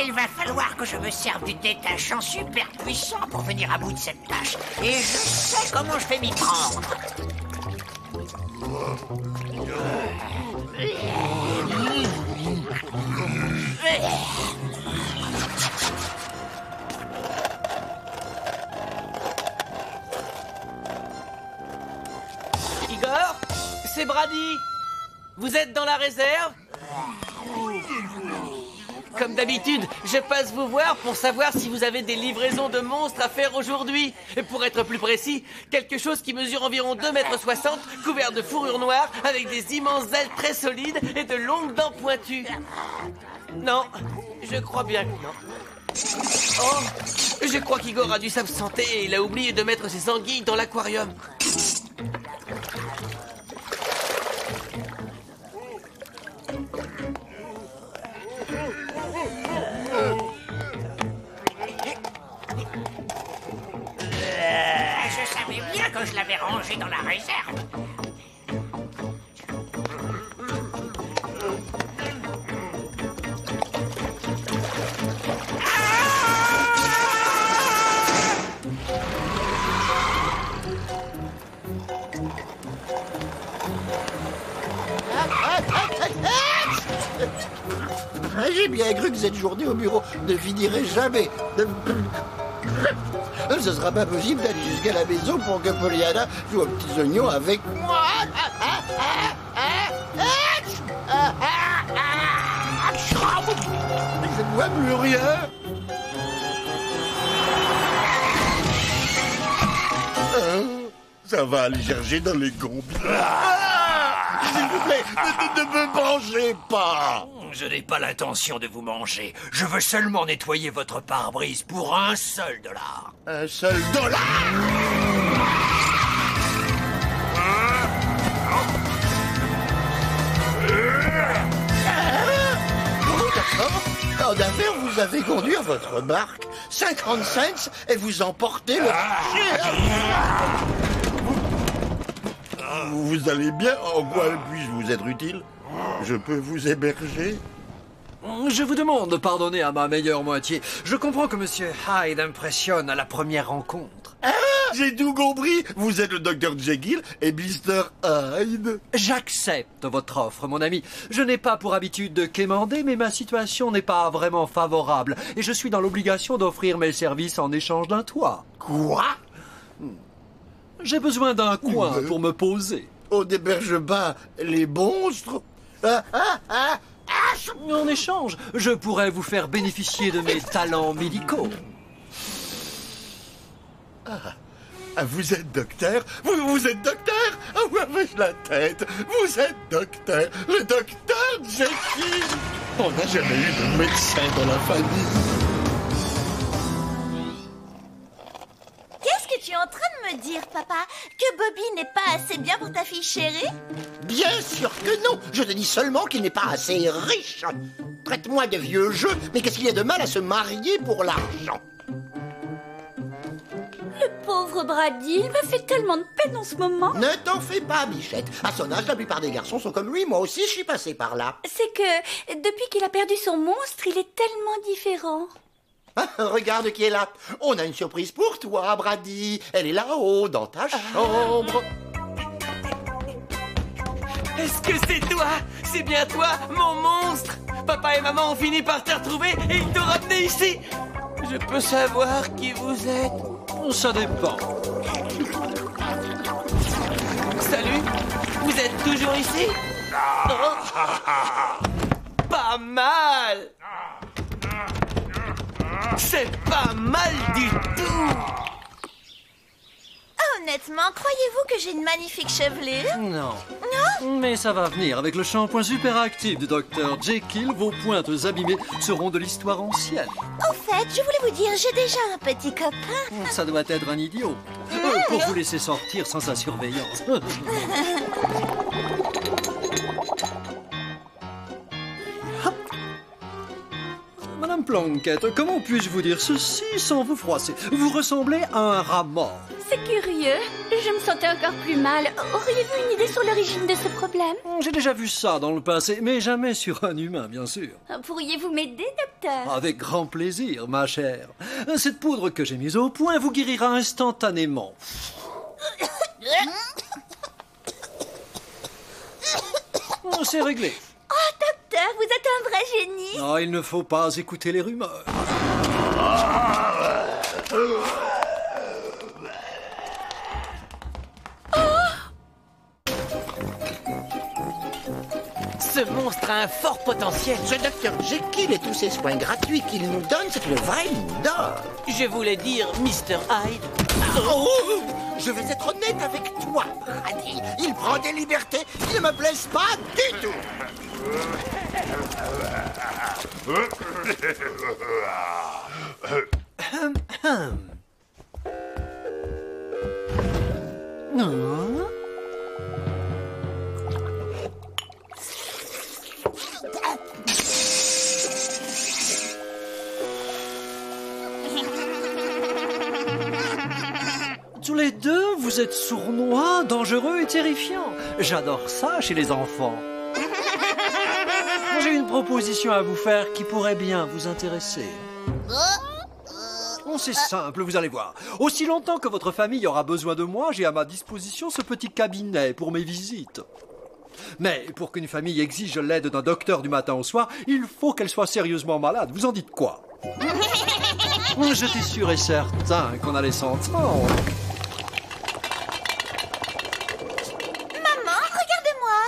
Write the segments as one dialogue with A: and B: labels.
A: Il va falloir que je me serve du détachant super puissant pour venir à bout de cette tâche. Et je sais comment je vais m'y prendre.
B: Igor, c'est Brady. Vous êtes dans la réserve? Comme d'habitude, je passe vous voir pour savoir si vous avez des livraisons de monstres à faire aujourd'hui. Et pour être plus précis, quelque chose qui mesure environ 2,60 m, couvert de fourrure noire, avec des immenses ailes très solides et de longues dents pointues. Non, je crois bien que non. Oh, je crois qu'Igor a dû s'absenter et il a oublié de mettre ses anguilles dans l'aquarium.
A: Je savais bien que je l'avais rangé dans la réserve.
C: J'ai bien cru que cette journée au bureau ne finirait jamais. Ce sera pas possible d'aller jusqu'à la maison pour que Pollyanna joue aux petits oignons avec moi. Je ne vois plus rien. Ça va aller chercher dans les combles. S'il vous plaît, ne me mangez pas.
A: Je n'ai pas l'intention de vous manger. Je veux seulement nettoyer votre pare-brise pour $1.
C: $1 seul dollar? Oh, d'accord. En affaires, vous avez conduire votre barque 50 cents et vous emportez le... Vous allez bien? En quoi puis-je vous être utile? Je peux vous héberger?
D: Je vous demande de pardonner à ma meilleure moitié. Je comprends que Monsieur Hyde impressionne à la première rencontre.
C: Ah, j'ai tout compris. Vous êtes le Dr Jekyll et Mr Hyde.
D: J'accepte votre offre, mon ami. Je n'ai pas pour habitude de quémander, mais ma situation n'est pas vraiment favorable. Et je suis dans l'obligation d'offrir mes services en échange d'un toit.
C: Quoi?
D: J'ai besoin d'un coin pour me poser.
C: On n'héberge pas les monstres?
D: En échange, je pourrais vous faire bénéficier de mes talents médicaux.
C: Vous êtes docteur? Vous êtes docteur? Ah oui, avec la tête. Vous êtes docteur. Le docteur Jekyll. On n'a jamais eu de médecin dans la famille.
E: Qu'est-ce que tu es en train de me dire, papa? Que Bobby n'est pas assez bien pour ta fille chérie?
C: Bien sûr que non. Je te dis seulement qu'il n'est pas assez riche. Traite-moi de vieux jeu, mais qu'est-ce qu'il y a de mal à se marier pour l'argent?
E: Le pauvre Brady, il me fait tellement de peine en ce moment.
C: Ne t'en fais pas, Bichette. À son âge, la plupart des garçons sont comme lui. Moi aussi, je suis passé par là.
E: C'est que, depuis qu'il a perdu son monstre, il est tellement différent.
C: Ah, regarde qui est là. On a une surprise pour toi, Brady. Elle est là-haut, dans ta chambre.
B: Est-ce que c'est toi? C'est bien toi, mon monstre? Papa et maman ont fini par te retrouver et ils t'ont ramené ici. Je peux savoir qui vous êtes?
D: Ça dépend.
B: Salut, vous êtes toujours ici? Oh. Pas mal. C'est pas mal du tout.
E: Oh Honnêtement, croyez-vous que j'ai une magnifique chevelure?
D: Non. Non? Mais ça va venir. Avec le shampoing super actif du Dr Jekyll, vos pointes abîmées seront de l'histoire ancienne.
E: Au fait, je voulais vous dire, j'ai déjà un petit copain.
D: Ça doit être un idiot. Pour vous laisser sortir sans sa surveillance. Madame Plunkett, comment puis-je vous dire ceci sans vous froisser? Vous ressemblez à un rat mort.
F: C'est curieux. Je me sentais encore plus mal. Auriez-vous une idée sur l'origine de ce problème?
D: J'ai déjà vu ça dans le passé, mais jamais sur un humain, bien sûr.
F: Pourriez-vous m'aider, docteur?
D: Avec grand plaisir, ma chère. Cette poudre que j'ai mise au point vous guérira instantanément. C'est réglé.
E: Oh, docteur, vous êtes un vrai génie.
D: Ah, il ne faut pas écouter les rumeurs.
B: Ce monstre a un fort potentiel.
A: Ce docteur Jekyll et tous ces soins gratuits qu'il nous donne, c'est une vraie mine d'or.
B: Je voulais dire Mr. Hyde.
A: Oh, je vais être honnête avec toi, Brady. Il prend des libertés qui ne me plaisent pas du tout.
D: Tous les deux, vous êtes sournois, dangereux et terrifiants. J'adore ça chez les enfants. J'ai une proposition à vous faire qui pourrait bien vous intéresser. Oh, c'est simple, vous allez voir. Aussi longtemps que votre famille aura besoin de moi, j'ai à ma disposition ce petit cabinet pour mes visites. Mais pour qu'une famille exige l'aide d'un docteur du matin au soir, il faut qu'elle soit sérieusement malade. Vous en dites quoi? J'étais sûr et certain qu'on allait s'entendre.
E: Maman, regardez-moi.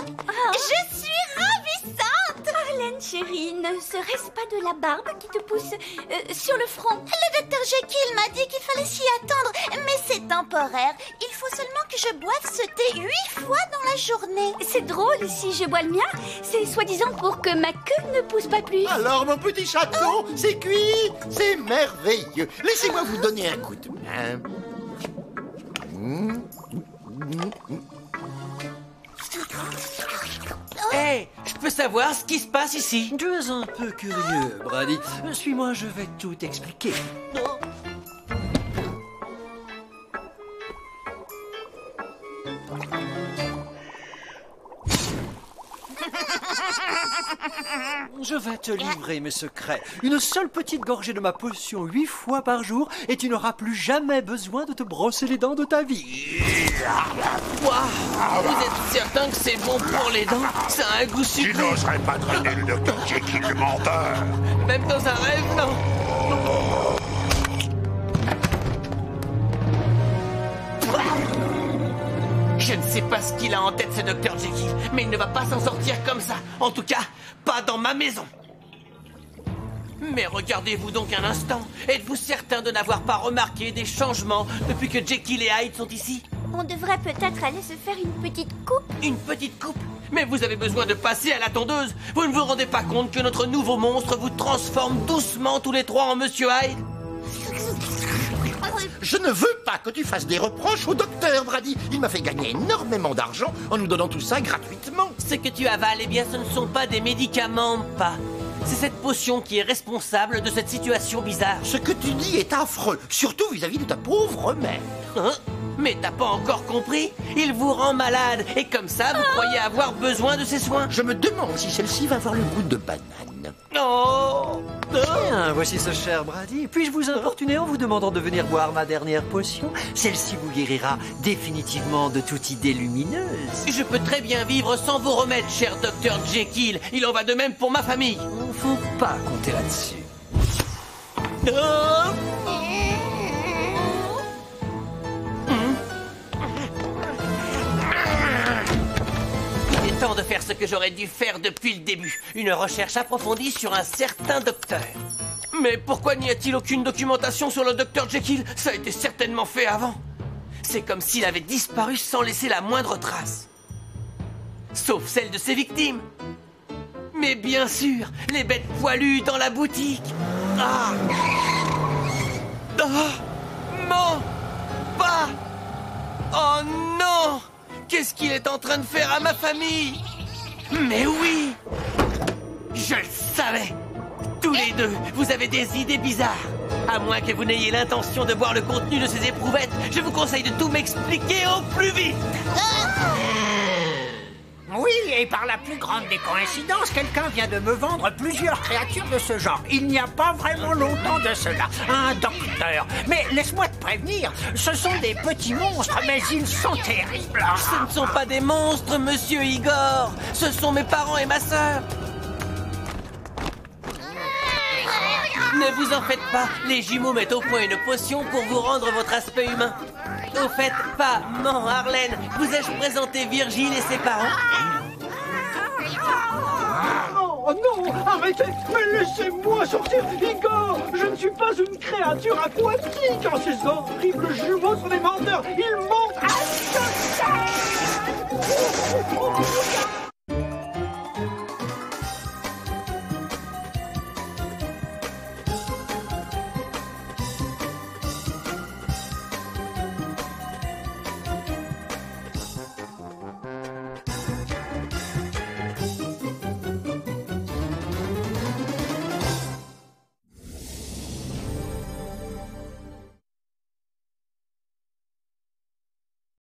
E: Je suis ravissante.
F: Arlène, chérie, ne serait-ce pas de la barbe qui te pousse sur le front?
E: Le docteur Jekyll m'a dit qu'il fallait s'y attendre, mais c'est temporaire. Il faut seulement que je boive ce thé 8 fois dans la journée.
F: C'est drôle, si je bois le mien, c'est soi-disant pour que ma queue ne pousse pas plus.
A: Alors, mon petit chaton, c'est cuit. C'est merveilleux. Laissez-moi vous donner un coup de main.
B: Hé, je peux savoir ce qui se passe ici?
D: Tu es un peu curieux, Brady. Suis-moi, je vais tout expliquer. Je vais te livrer mes secrets. Une seule petite gorgée de ma potion 8 fois par jour et tu n'auras plus jamais besoin de te brosser les dents de ta vie.
B: Waouh, vous êtes certain que c'est bon pour les dents? Ça a un goût
C: Tu
B: sucré.
C: n'oserais pas traîner le docteur Jekyll de menteur.
B: Même dans un rêve, non. Je ne sais pas ce qu'il a en tête, ce docteur Jekyll, mais il ne va pas s'en sortir comme ça. En tout cas, pas dans ma maison. Mais regardez-vous donc un instant. Êtes-vous certain de n'avoir pas remarqué des changements depuis que Jekyll et Hyde sont ici?
F: On devrait peut-être aller se faire une petite coupe.
B: Une petite coupe? Mais vous avez besoin de passer à la tondeuse. Vous ne vous rendez pas compte que notre nouveau monstre vous transforme doucement tous les trois en Monsieur Hyde?
A: Je ne veux pas que tu fasses des reproches au docteur, Brady. Il m'a fait gagner énormément d'argent en nous donnant tout ça gratuitement.
B: Ce que tu avales, eh bien, ce ne sont pas des médicaments, pas. C'est cette potion qui est responsable de cette situation bizarre.
A: Ce que tu dis est affreux, surtout vis-à-vis de ta pauvre mère.
B: Hein? Mais t'as pas encore compris? Il vous rend malade, et comme ça, vous croyez avoir besoin de ses soins.
A: Je me demande si celle-ci va avoir le goût de banane.
B: Oh!
D: Bien, voici ce cher Brady. Puis-je vous importuner en vous demandant de venir boire ma dernière potion? Celle-ci vous guérira définitivement de toute idée lumineuse.
B: Je peux très bien vivre sans vos remèdes, cher docteur Jekyll. Il en va de même pour ma famille.
D: Faut pas compter là-dessus.
B: Oh! Il est temps de faire ce que j'aurais dû faire depuis le début. Une recherche approfondie sur un certain docteur. Mais pourquoi n'y a-t-il aucune documentation sur le docteur Jekyll? Ça a été certainement fait avant. C'est comme s'il avait disparu sans laisser la moindre trace. Sauf celle de ses victimes. Mais bien sûr, les bêtes poilues dans la boutique. Ah! Oh! Mon pas! Oh non! Qu'est-ce qu'il est en train de faire à ma famille? Mais oui! Je le savais! Tous les deux, vous avez des idées bizarres. À moins que vous n'ayez l'intention de boire le contenu de ces éprouvettes, je vous conseille de tout m'expliquer au plus vite.
A: Oui, et par la plus grande des coïncidences, quelqu'un vient de me vendre plusieurs créatures de ce genre. Il n'y a pas vraiment longtemps de cela. Un docteur. Mais laisse-moi te prévenir, ce sont des petits monstres, mais ils sont terribles.
B: Ce ne sont pas des monstres, monsieur Igor. Ce sont mes parents et ma sœur. Ne vous en faites pas, les jumeaux mettent au point une potion pour vous rendre votre aspect humain. Au fait, pas, non, Arlène, vous ai-je présenté Virgile et ses parents?
G: Oh non, arrêtez, mais laissez-moi sortir, Igor. Je ne suis pas une créature aquatique. Oh, ces horribles jumeaux sont des menteurs. Ils mentent à